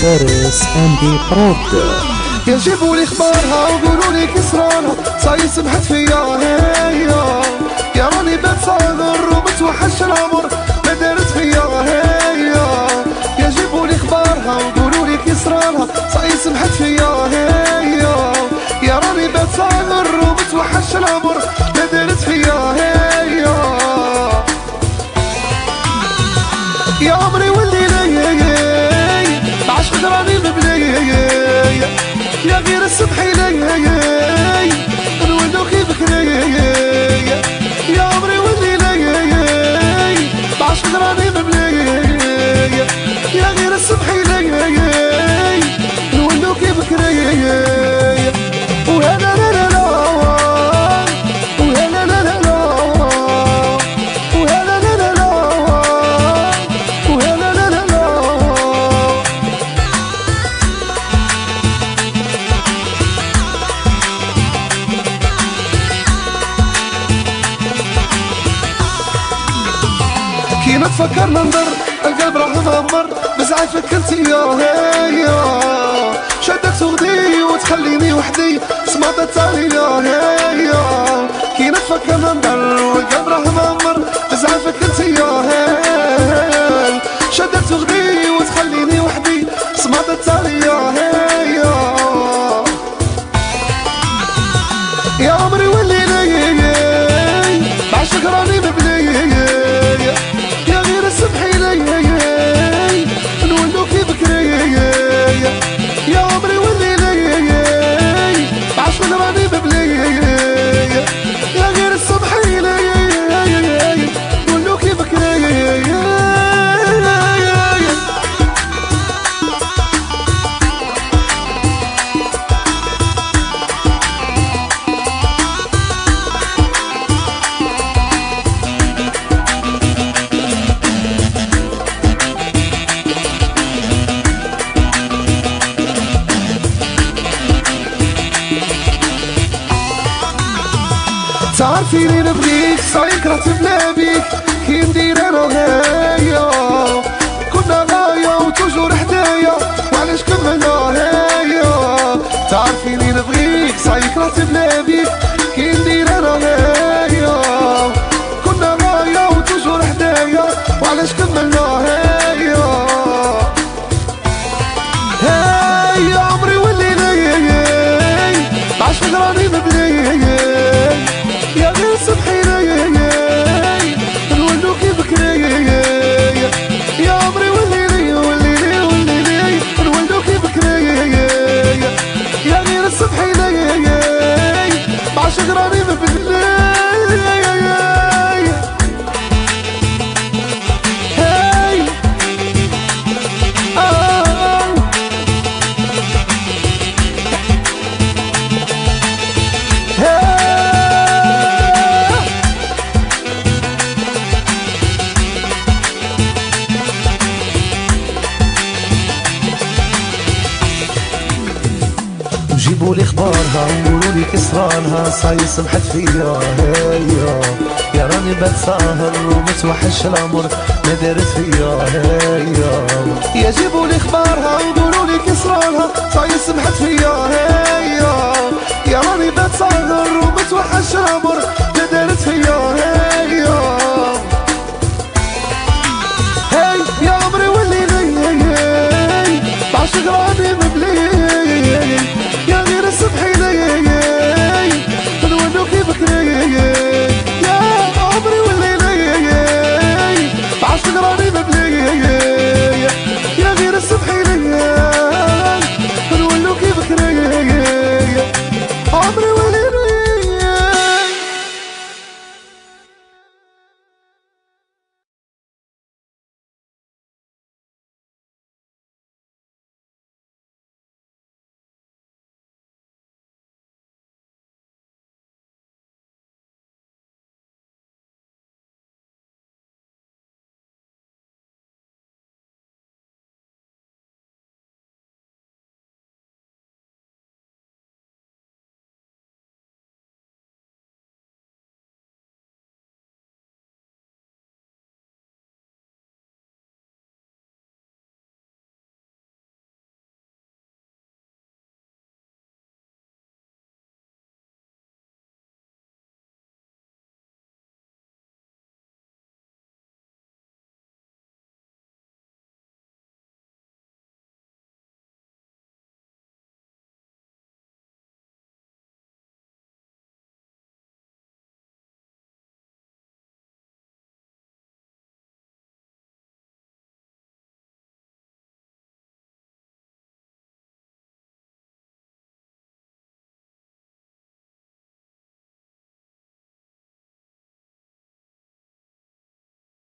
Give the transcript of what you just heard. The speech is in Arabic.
فارس اندي برود. يجيبوا لي اخبارها وقولوا لي كسرانها صاي سمحت فيا هيا، يا راني بتصغر ومتوحش العمر ما دارت فيا هيا. يجيبوا لي اخبارها وقولوا لي كسرانها صاي سمحت فيا هيا، يا راني بتصغر ومتوحش العمر ما دارت فيا هيا. يا عمري ولي لي بعشق راني مبلي، يا غير الصبحي لي نولو كيفك لي. يا عمري ولي لي بعشق راني مبلي، يا غير الصبحي لي نولو كيفك لي. وهلا لا لا لا وهلا لا لا لا وهلا لا لا لا وهلا لا لا لا. كي نتفكر ننظر القلب راح مغمر بزعل فكرت يا هيا، شدك تغدي وتخليني وحدي سمعت التالي يا هيا. كي نتفكر ننظر والقلب راح مغمر بزعل فكرت يا هيا، شدك تغدي وتخليني وحدي سمعت التالي يا هيا. يا عمري ولي لي بعشق راني مبلي، يا غير الصبحي لي نولو كيفك لي. يا عمري ولي لي بعشق راني مبلي، يا غير الصبحي لي نولو كيفك لي. تعرفيني نبغيك صاير كرهت بلا بيك، كي ندير انا وهيا كنا غاية وتوجور حدايا وعلاش كملنا هيا. تعرفيني نبغيك صاير كرهت بلا بيك، كي ندير انا وهيا كنا غاية وتوجور حدايا وعلاش كملنا هيا. هيا عمري ولي لي بعشق راني مبلي، يا غير صبحي لي نولو كيفك لي. يا عمري ولي لي ولي لي ولي لي نولو كيفك لي، يا غير الصبحي لي بعشق راني مبلي. هاي جيبوا لي اخبارها وقولوا لي كسرانها صاي سمحت فيا هيا، يا راني بتساهر ومتوحش العمر ما دارت فيا هيا. يجيبوا لي اخبارها وقولوا لي كسرانها صاي سمحت فيا هيا، يا راني بتصغر ومتوحش العمر ما دارت فيا هيا.